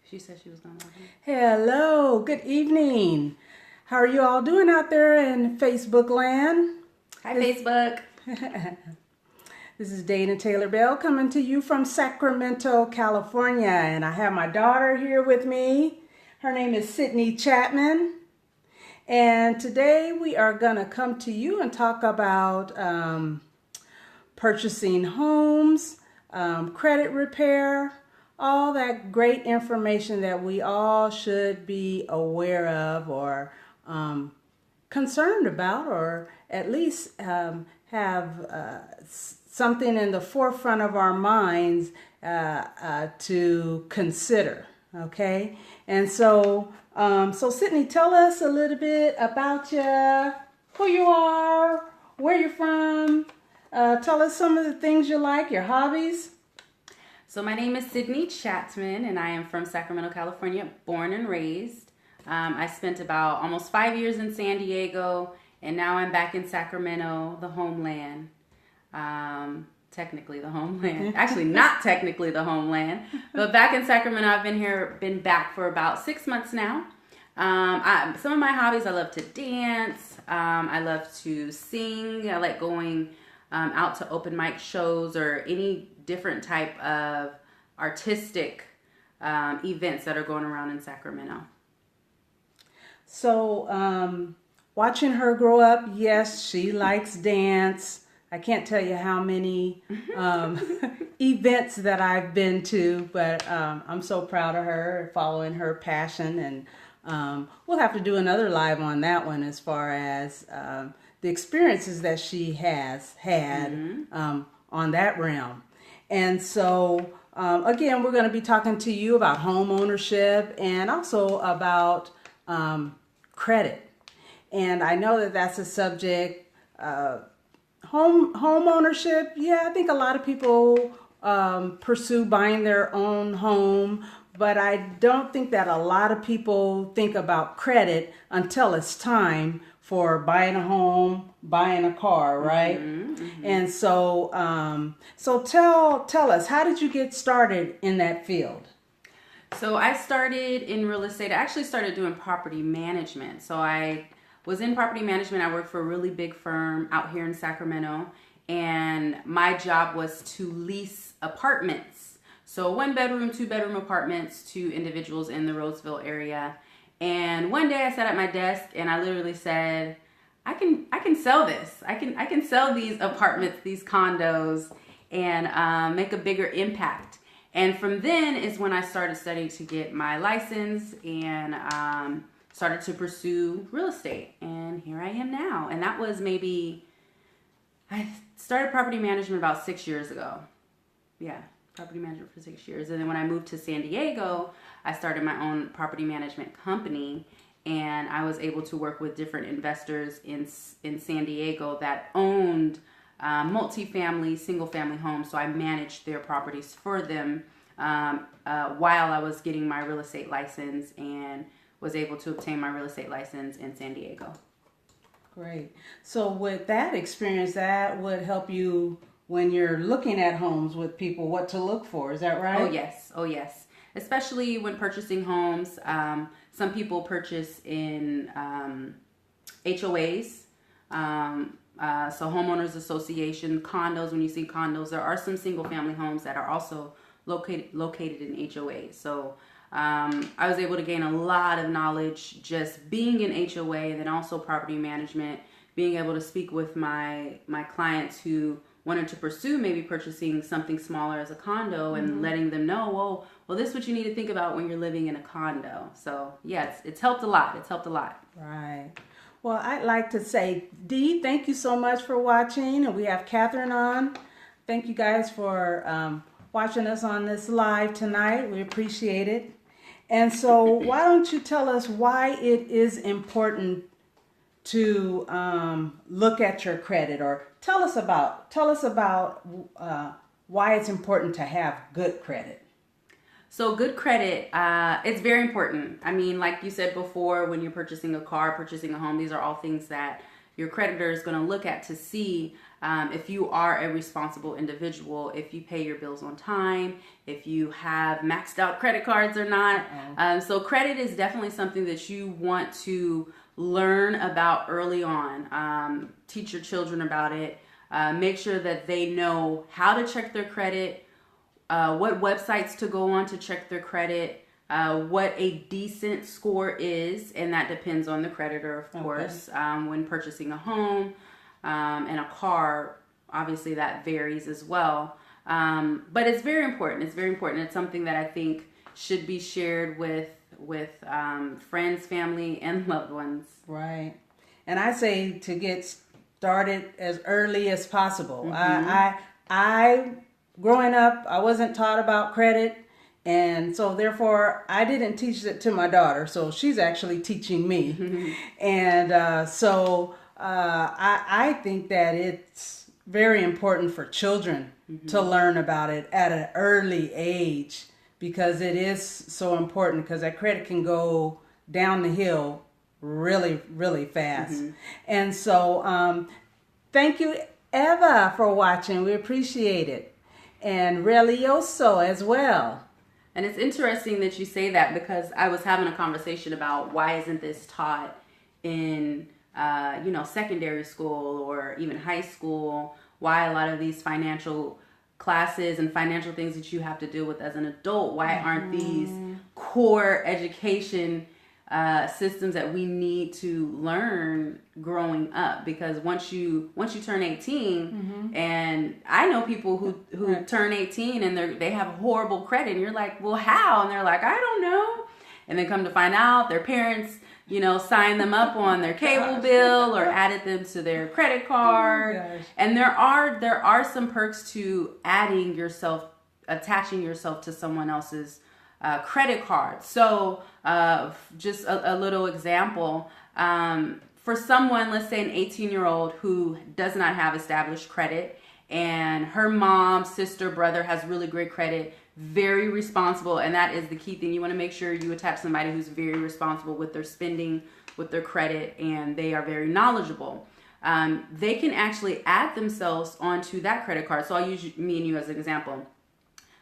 She said she was going to log in. Hello, good evening. How are you all doing out there in Facebook land? Hi, Facebook. This is Dana Taylor Bell coming to you from Sacramento, California, and I have my daughter here with me. Her name is Sydni Chattman, and today we are going to come to you and talk about purchasing homes, credit repair, all that great information that we all should be aware of or concerned about, or at least have something in the forefront of our minds to consider. Okay, and so Sydney, tell us a little bit about you, who you are, where you're from. Tell us some of the things you like, your hobbies. So my name is Sydni Chattman, and I am from Sacramento, California, born and raised. I spent about almost 5 years in San Diego, and now I'm back in Sacramento, the homeland. Technically the homeland. Actually, not technically the homeland, but back in Sacramento. I've been back for about 6 months now. Some of my hobbies: I love to dance. I love to sing. I like going out to open mic shows or any different type of artistic events that are going around in Sacramento. So, watching her grow up, yes, she likes dance. I can't tell you how many events that I've been to, but I'm so proud of her, following her passion, and we'll have to do another live on that one as far as the experiences that she has had on that realm. And so, again, we're going to be talking to you about home ownership and also about credit. And I know that that's a subject, home ownership. Yeah, I think a lot of people pursue buying their own home, but I don't think that a lot of people think about credit until it's time for buying a home, buying a car, right? And so tell us, how did you get started in that field? So I started in real estate. I actually started doing property management. So I was in property management. I worked for a really big firm out here in Sacramento, and my job was to lease apartments. So 1 bedroom, 2 bedroom apartments to individuals in the Roseville area. And one day I sat at my desk and I literally said, I can sell this. I can sell these apartments, these condos, and make a bigger impact. And from then is when I started studying to get my license and started to pursue real estate. And here I am now. And that was I started property management about 6 years ago. Yeah, property management for 6 years. And then when I moved to San Diego, I started my own property management company. And I was able to work with different investors in San Diego that owned multifamily, single-family homes. So I managed their properties for them while I was getting my real estate license, and was able to obtain my real estate license in San Diego. Great. So with that experience, that would help you when you're looking at homes with people, what to look for. Is that right? Oh, yes. Oh, yes. Especially when purchasing homes. Some people purchase in HOAs. So homeowners association, condos. When you see condos, there are some single family homes that are also located in HOAs. So I was able to gain a lot of knowledge just being in HOA, and then also property management, being able to speak with my clients who wanted to pursue maybe purchasing something smaller as a condo, and letting them know, well, this is what you need to think about when you're living in a condo. So yeah, it's helped a lot. It's helped a lot. Right. Well, I'd like to say, Dee, thank you so much for watching. And we have Catherine on. Thank you guys for watching us on this live tonight. We appreciate it. And so why don't you tell us why it is important to look at your credit, or tell us about why it's important to have good credit. So good credit, it's very important. I mean, like you said before, when you're purchasing a car, purchasing a home, these are all things that your creditor is going to look at to see if you are a responsible individual, if you pay your bills on time, if you have maxed out credit cards or not. So credit is definitely something that you want to learn about early on. Teach your children about it. Make sure that they know how to check their credit, what websites to go on to check their credit, what a decent score is, and that depends on the creditor, of course. When purchasing a home and a car, obviously that varies as well. But it's very important. It's very important. It's something that I think should be shared with friends, family, and loved ones. Right. And I say to get started as early as possible. I growing up, I wasn't taught about credit. And so therefore, I didn't teach it to my daughter. So she's actually teaching me. And I think that it's very important for children to learn about it at an early age, because it is so important, because that credit can go down the hill really, really fast. And so thank you, Eva, for watching. We appreciate it. And Relioso as well. And it's interesting that you say that, because I was having a conversation about why isn't this taught in secondary school or even high school, why a lot of these financial classes and financial things that you have to deal with as an adult, why aren't these core education systems that we need to learn growing up? Because once you turn 18, and I know people who turn 18 and they have horrible credit, and you're like, well, how? And they're like, I don't know. And then come to find out their parents, signed them up on their cable bill or added them to their credit card. And there are some perks to attaching yourself to someone else's credit card. So just a little example, for someone, let's say an 18-year-old who does not have established credit, and her mom, sister, brother has really great credit, very responsible, and that is the key thing. You want to make sure you attach somebody who's very responsible with their spending, with their credit, and they are very knowledgeable. They can actually add themselves onto that credit card. So I'll use me and you as an example.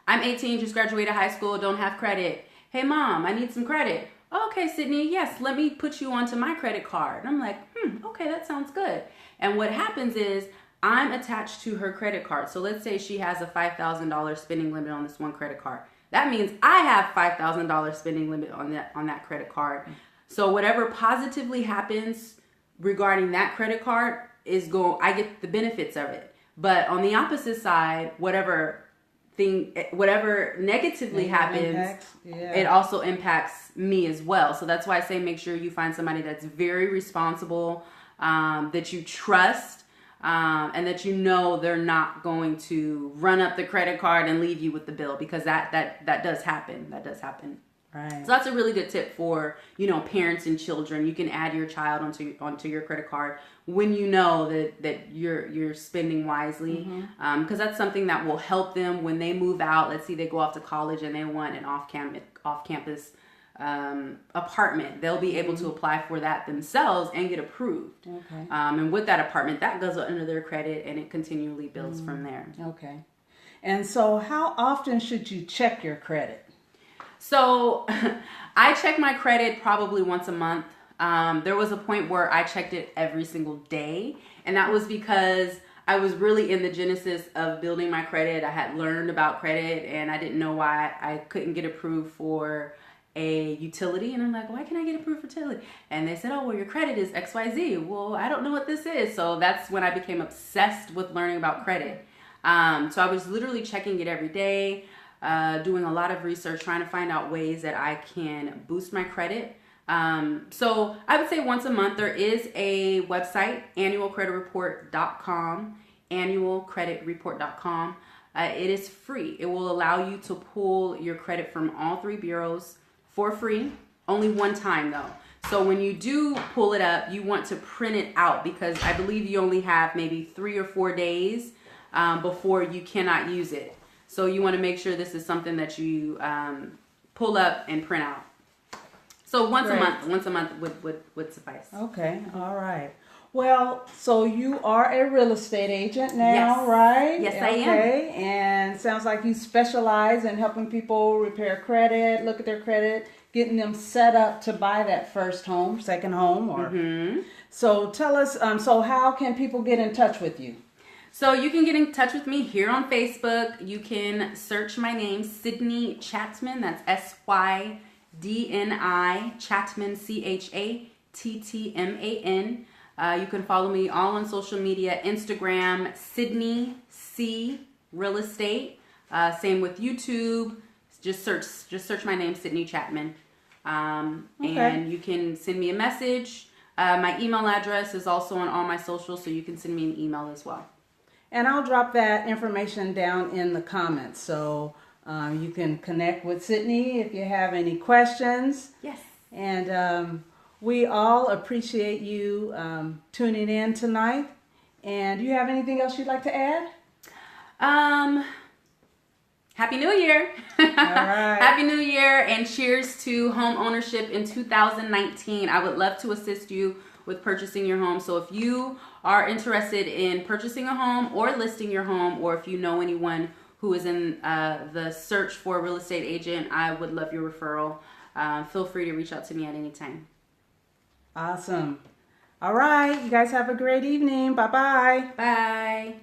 I'm 18, just graduated high school, don't have credit. Hey, Mom, I need some credit. Okay, Sydney, yes, let me put you onto my credit card. And I'm like, okay, that sounds good. And what happens is I'm attached to her credit card. So let's say she has a $5,000 spending limit on this one credit card. That means I have $5,000 spending limit on that credit card. So whatever positively happens regarding that credit card I get the benefits of it. But on the opposite side, whatever negatively happens, it also impacts me as well. So that's why I say make sure you find somebody that's very responsible, that you trust, and that they're not going to run up the credit card and leave you with the bill, because that does happen. That does happen. Right. So that's a really good tip for parents and children. You can add your child onto your credit card when you know that you're spending wisely, because that's something that will help them when they move out. Let's say they go off to college and they want an off-campus apartment. They'll be able to apply for that themselves and get approved. Okay. And with that apartment, that goes under their credit, and it continually builds from there. Okay. And so how often should you check your credit? So I check my credit probably once a month. There was a point where I checked it every single day, and that was because I was really in the genesis of building my credit. I had learned about credit, and I didn't know why I couldn't get approved for a utility. And I'm like, why can't I get approved for utility? And they said, oh, well, your credit is XYZ. Well, I don't know what this is. So that's when I became obsessed with learning about credit. So I was literally checking it every day, doing a lot of research, trying to find out ways that I can boost my credit. So I would say once a month. There is a website, annualcreditreport.com, annualcreditreport.com. It is free. It will allow you to pull your credit from all three bureaus for free, only one time though. So when you do pull it up, you want to print it out, because I believe you only have maybe 3 or 4 days before you cannot use it. So you want to make sure this is something that you pull up and print out. So once a month would suffice. Okay, all right. Well, so you are a real estate agent now, Yes. right? Yes, I am. Okay, and sounds like you specialize in helping people repair credit, look at their credit, getting them set up to buy that first home, second home, or so. Tell us, so how can people get in touch with you? So you can get in touch with me here on Facebook. You can search my name, Sydni Chattman. That's SYDNI Chattman, CHATTMAN. You can follow me all on social media, Instagram, Sydney C Real Estate. Same with YouTube. Just search my name, Sydney Chattman. And you can send me a message. My email address is also on all my socials, so you can send me an email as well. And I'll drop that information down in the comments, so you can connect with Sydney if you have any questions. Yes. And we all appreciate you tuning in tonight. And do you have anything else you'd like to add? Happy New Year. All right. Happy New Year, and cheers to home ownership in 2019. I would love to assist you with purchasing your home. So if you are interested in purchasing a home or listing your home, or if you know anyone who is in the search for a real estate agent, I would love your referral. Feel free to reach out to me at any time. Awesome. All right. You guys have a great evening. Bye-bye. Bye.